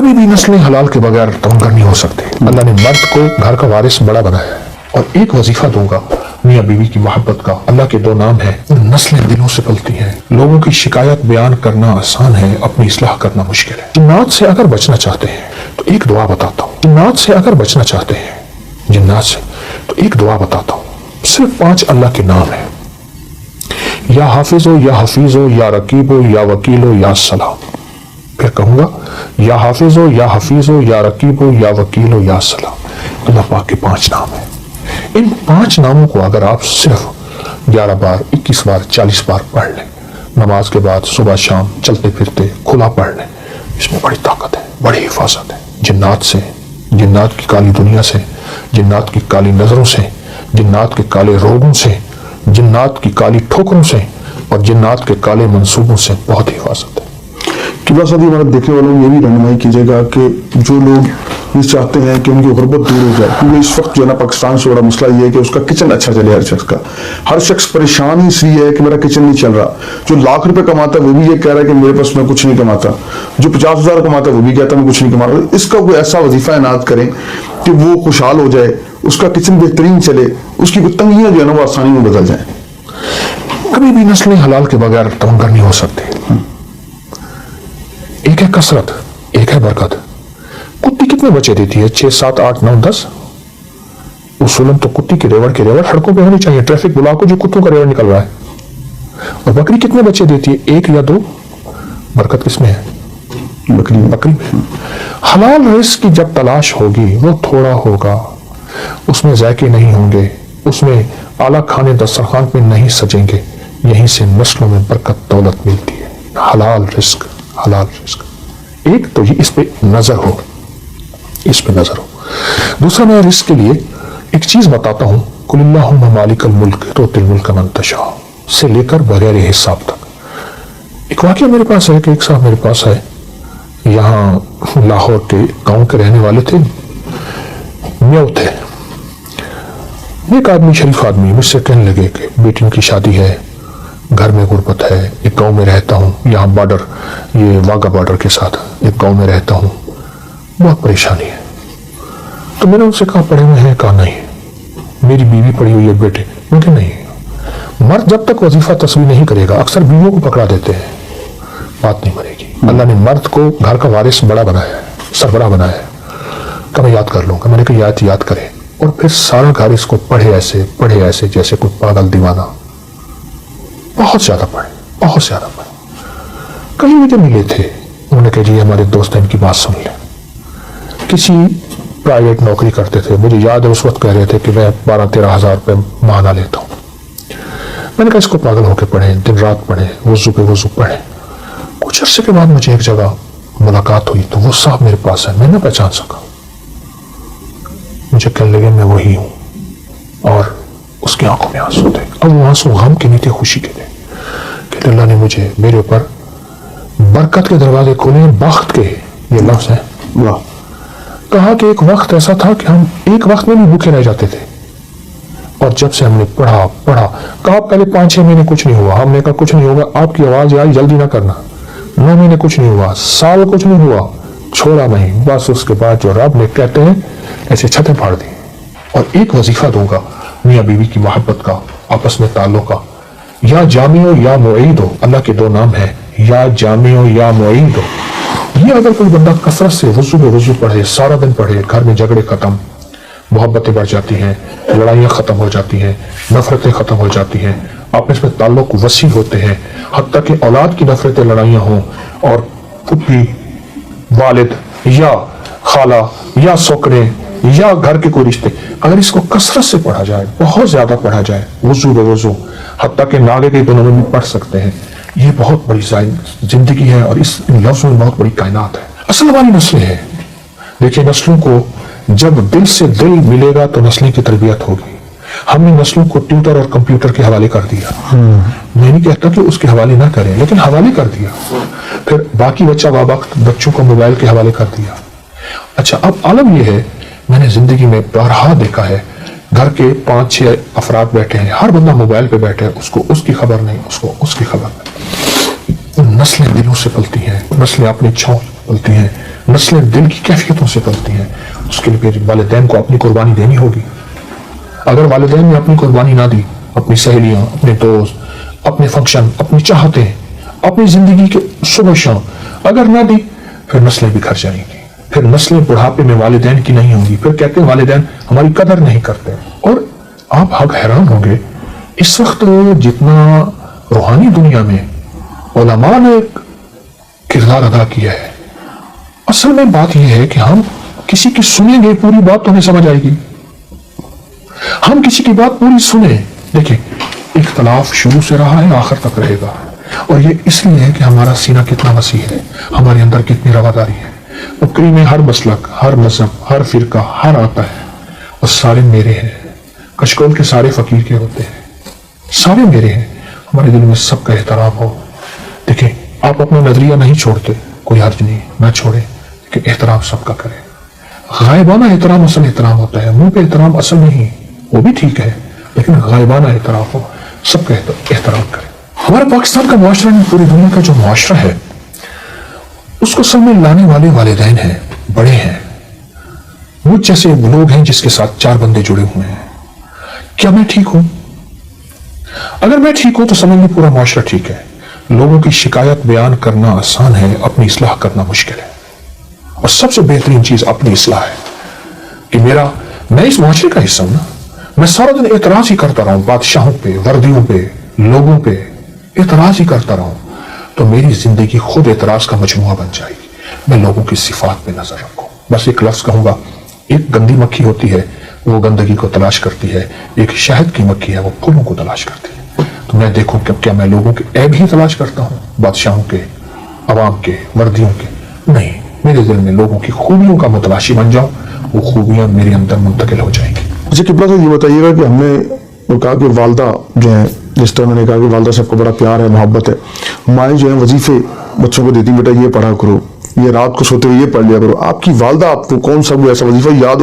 کبھی بھی نسلیں حلال کے بغیر تمنگر نہیں ہو سکتی. اللہ نے مرد کو گھر کا وارث بڑا بنایا ہے. اور ایک وظیفہ دوں گا میاں بیوی کی محبت کا. اللہ کے دو نام ہیں, نسلیں دلوں سے پلتی ہیں. لوگوں کی شکایت بیان کرنا آسان ہے, اپنی اصلاح کرنا مشکل ہے. جنات سے اگر بچنا چاہتے ہیں تو ایک دعا بتاتا ہوں. جنات سے اگر بچنا چاہتے ہیں, جنات سے, تو ایک دعا بتاتا ہوں. صرف 5 اللہ کے نام ہیں. یا حافظ ہو, یا حفیظ ہو, یا رقیب ہو, یا وکیل ہو, یا سلام. پھر کہوں گا, یا حافظ ہو, یا حفیظ ہو, یا رقیب ہو, یا وکیل ہو, یا سلام. اللہ پاک کے 5 نام ہیں. ان 5 ناموں کو اگر آپ صرف 11 بار, 21 بار, 40 بار پڑھ لیں, نماز کے بعد, صبح شام, چلتے پھرتے کھلا پڑھ لیں, اس میں بڑی طاقت ہے, بڑی حفاظت ہے. جنات سے, جنات کی کالی دنیا سے, جنات کی کالی نظروں سے, جنات کے کالے روگوں سے, جنات کی کالی ٹھوکروں سے, اور جنات کے کالے منصوبوں سے بہت حفاظت ہے. قبلہ صاحب ہمارے دیکھنے والوں یہ بھی رہنمائی کیجیے گا کہ جو لوگ یہ چاہتے ہیں کہ ان کی غربت دور ہو جائے, کیونکہ اس وقت جو ہے نا پاکستان سے بڑا مسئلہ یہ ہے کہ اس کا کچن اچھا چلے. ہر شخص پریشان ہی اس لیے ہے کہ میرا کچن نہیں چل رہا. جو لاکھ روپے کماتا ہے وہ بھی یہ کہہ رہا ہے کہ میرے پاس میں کچھ نہیں کماتا. جو 50,000 کماتا ہے وہ بھی کہتا ہے میں کچھ نہیں کما رہا. اس کا کوئی ایسا وظیفہ عنایت کریں کہ وہ خوشحال ہو جائے, اس کا کچن بہترین چلے, اس کی تنگیاں جو ہے نا وہ آسانی میں بدل جائیں. کبھی بھی نسلیں حلال کے بغیر تمنگر نہیں ہو سکتی. ایک ہے کثرت, ایک ہے برکت. کتی کتنے بچے دیتی ہے؟ 6, 7, 8, 9, 10. اصولاً تو کتی کی ریوڑ سڑکوں پہ ہونی چاہیے, ٹریفک بلاک ہو جو کتوں کا ریوڑ نکل رہا ہے. اور بکری کتنے بچے دیتی ہے؟ 1 یا 2. برکت کس میں ہے؟ بکری میں. حلال رزق کی جب تلاش ہوگی وہ تھوڑا ہوگا, اس میں ذائقے نہیں ہوں گے, اس میں اعلیٰ کھانے دسترخوان میں نہیں سجیں گے. یہیں سے نسلوں میں برکت دولت ملتی ہے. حلال رزق, حلال رزق. ایک تو یہ اس پہ نظر ہو, اس پہ نظر ہو. دوسرا میں رزق کے لیے ایک چیز بتاتا ہوں. قل اللہم مالک الملک تؤتی الملک من تشاء سے لے کر بغیر حساب تک. ایک واقعہ میرے پاس ہے کہ ایک صاحب میرے پاس ہے, یہاں لاہور کے گاؤں کے رہنے والے تھے, میو تھے. ایک آدمی, شریف آدمی, مجھ سے کہنے لگے کہ بیٹی کی شادی ہے, گھر میں غربت ہے, ایک گاؤں میں رہتا ہوں, یہاں بارڈر, یہ واگا بارڈر کے ساتھ ایک گاؤں میں رہتا ہوں, بہت پریشانی ہے. تو میں نے ان سے کہا پڑھے ہوئے ہیں؟ کہا نہیں. میری بیوی پڑھی ہوئی ہے بیٹے؟ میں کہ نہیں. مرد جب تک وظیفہ تسویح نہیں کرے گا, اکثر بیویوں کو پکڑا دیتے ہیں, بات نہیں بنے گی. اللہ نے مرد کو گھر کا وارث بڑا بنایا ہے, سربراہ بنایا ہے. کہ میں یاد کر لوں گا. میں نے کہا یاد کرے, اور پھر سارا گھر اس کو پڑھے ایسے جیسے کوئی پاگل دیوانہ. بہت زیادہ پڑھے. کہیں مجھے ملے تھے, انہوں نے کہا جی ہمارے دوست ہیں, ان کی بات سن لیں. کسی پرائیویٹ نوکری کرتے تھے. مجھے یاد ہے اس وقت کہہ رہے تھے کہ میں 12-13 ہزار روپے ماہانہ لیتا ہوں. میں نے کہا اس کو پاگل ہو کے پڑھیں, دن رات پڑھیں, وضو پہ وضو پڑھیں. کچھ عرصے کے بعد مجھے ایک جگہ ملاقات ہوئی تو وہ صاحب میرے پاس ہے. میں نہ پہچان سکا. مجھے کہنے لگے میں وہی ہوں, اور اس کی آنکھوں میں آنسو تھے. اب وہ آنسو غم کے نہیں تھے, خوشی کے تھے کہ اللہ نے مجھے, میرے اوپر برکت کے دروازے کھولے, بخت کے, یہ لفظ ہے. کہا کہ ایک وقت ایسا تھا کہ ہم ایک وقت میں بھی بھوکے رہ جاتے تھے, اور جب سے ہم نے پڑھا, کہا پہلے 5-6 مہینے کچھ نہیں ہوا. ہم نے کہا کچھ نہیں ہوگا, آپ کی آواز آئی جلدی نہ کرنا. 9 مہینے کچھ نہیں ہوا, سال کچھ نہیں ہوا, چھوڑا نہیں. بس اس کے بعد جو رب نے کہتے ہیں ایسے چھتیں پھاڑ دی. اور ایک وظیفہ دوں گا میاں بیوی کی محبت کا, آپس میں تعلق کا. یا جامع ہو یا معید ہو, اللہ کے 2 نام ہیں, یا جامع ہو یا معید ہو. یہ اگر کوئی بندہ کثرت سے وضو پڑھے, سارا دن پڑھے, گھر میں جھگڑے ختم, محبتیں بڑھ جاتی ہیں, لڑائیاں ختم ہو جاتی ہیں, نفرتیں ختم ہو جاتی ہیں, آپس میں تعلق وسیع ہوتے ہیں, حتیٰ کہ اولاد کی نفرتیں, لڑائیاں ہوں, اور پھپھی, والد یا خالہ یا سوکڑے یا گھر کے کوئی رشتے, اگر اس کو کثرت سے پڑھا جائے, بہت زیادہ پڑھا جائے, وضو, حتیٰ کہ ناگے کے دنوں میں بھی پڑھ سکتے ہیں, یہ بہت بڑی زندگی ہے. اور اس لفظ میں بہت بڑی کائنات ہے. اصل ہماری نسلیں ہیں. دیکھیں, نسلوں کو جب دل سے دل ملے گا تو نسلیں کی تربیت ہوگی. ہم نے نسلوں کو ٹیوٹر اور کمپیوٹر کے حوالے کر دیا. میں نہیں کہتا کہ اس کے حوالے نہ کریں, لیکن حوالے کر دیا. پھر باقی بچوں کو موبائل کے حوالے کر دیا. اچھا, اب عالم یہ ہے, میں نے زندگی میں بارہا دیکھا ہے, گھر کے 5-6 افراد بیٹھے ہیں, ہر بندہ موبائل پہ بیٹھے ہے, اس کو اس کی خبر نہیں, اس کو اس کی خبر نہیں. نسلیں دلوں سے پلتی ہیں, نسلیں اپنی چھاؤں پلتی ہیں. نسلیں دل کی کیفیتوں سے پلتی ہیں. اس کے لیے پھر والدین کو اپنی قربانی دینی ہوگی. اگر والدین نے اپنی قربانی نہ دی، اپنی سہیلیاں، اپنے دوست، اپنے فنکشن، اپنی چاہتیں، اپنی زندگی کے صبح شام اگر نہ دی، پھر نسلیں بکھر جائیں گی. پھر نسلیں بڑھاپے میں والدین کی نہیں ہوں گی. پھر کہتے ہیں والدین ہماری قدر نہیں کرتے. اور آپ حق حیران ہوں گے، اس وقت جتنا روحانی دنیا میں علماء نے ایک کردار ادا کیا ہے، اصل میں بات یہ ہے کہ ہم کسی کی سنیں گے پوری بات تو ہمیں سمجھ آئے گی. ہم کسی کی بات پوری سنیں. دیکھیں، اختلاف شروع سے رہا ہے، آخر تک رہے گا. اور یہ اس لیے ہے کہ ہمارا سینہ کتنا وسیع ہے، ہمارے اندر کتنی رواداری ہے. بکری میں ہر مسلک، ہر مذہب، ہر فرقہ، ہر آتا ہے، اور سارے میرے ہیں. کشکول کے سارے فقیر کے ہوتے ہیں، سارے میرے ہیں. ہمارے دل میں سب کا احترام ہو. دیکھیں، آپ اپنا نظریہ نہیں چھوڑتے، کوئی حرج نہیں، نہ چھوڑیں، لیکن احترام سب کا کریں. غائبانہ احترام اصل احترام ہوتا ہے، منہ پہ احترام اصل نہیں، وہ بھی ٹھیک ہے، لیکن غائبانہ احترام ہو، سب کا احترام کریں. ہمارا پاکستان کا معاشرہ نہیں، پوری دنیا کا جو معاشرہ ہے، اس کو سب میں لانے والے والدین ہیں، بڑے ہیں. مجھ جیسے لوگ ہیں جس کے ساتھ 4 بندے جڑے ہوئے ہیں. کیا میں ٹھیک ہوں؟ اگر میں ٹھیک ہوں تو سمجھ لیں پورا معاشرہ ٹھیک ہے. لوگوں کی شکایت بیان کرنا آسان ہے، اپنی اصلاح کرنا مشکل ہے. اور سب سے بہترین چیز اپنی اصلاح ہے کہ میں اس معاشرے کا حصہ ہوں نا. میں سارا دن اعتراض ہی کرتا رہا ہوں، بادشاہوں پہ، وردیوں پہ، لوگوں پہ اعتراض ہی کرتا رہا ہوں، تو میری زندگی خود اعتراض کا مجموعہ بن جائے گی. میں لوگوں کی صفات پہ نظر رکھوں. بس ایک لفظ کہوں گا، ایک گندی مکھی ہوتی ہے، وہ گندگی کو تلاش کرتی ہے. ایک شہد کی مکھی ہے، وہ پھولوں کو تلاش کرتی ہے. تو میں دیکھوں کہ کیا میں لوگوں کے عیب ہی تلاش کرتا ہوں، بادشاہوں کے، عوام کے، وردیوں کے؟ نہیں، میرے دل میں لوگوں کی خوبیوں کا متلاشی بن جاؤں، وہ خوبیاں میرے اندر منتقل ہو جائیں گی. اچھا قبلہ صاحب، یہ بتائیے گا کہ ہم نے کہا کہ والدہ جو ہے، جس طرح میں نے کہا کہ والدہ سے آپ کو بڑا پیار ہے، محبت ہے. مائیں جو ہیں وظیفے بچوں کو دیتی، بیٹا یہ پڑھا کرو، یہ رات کو سوتے ہوئے یہ پڑھ لیا کرو. آپ کی والدہ آپ کو کون سا کوئی ایسا وظیفہ یاد ہو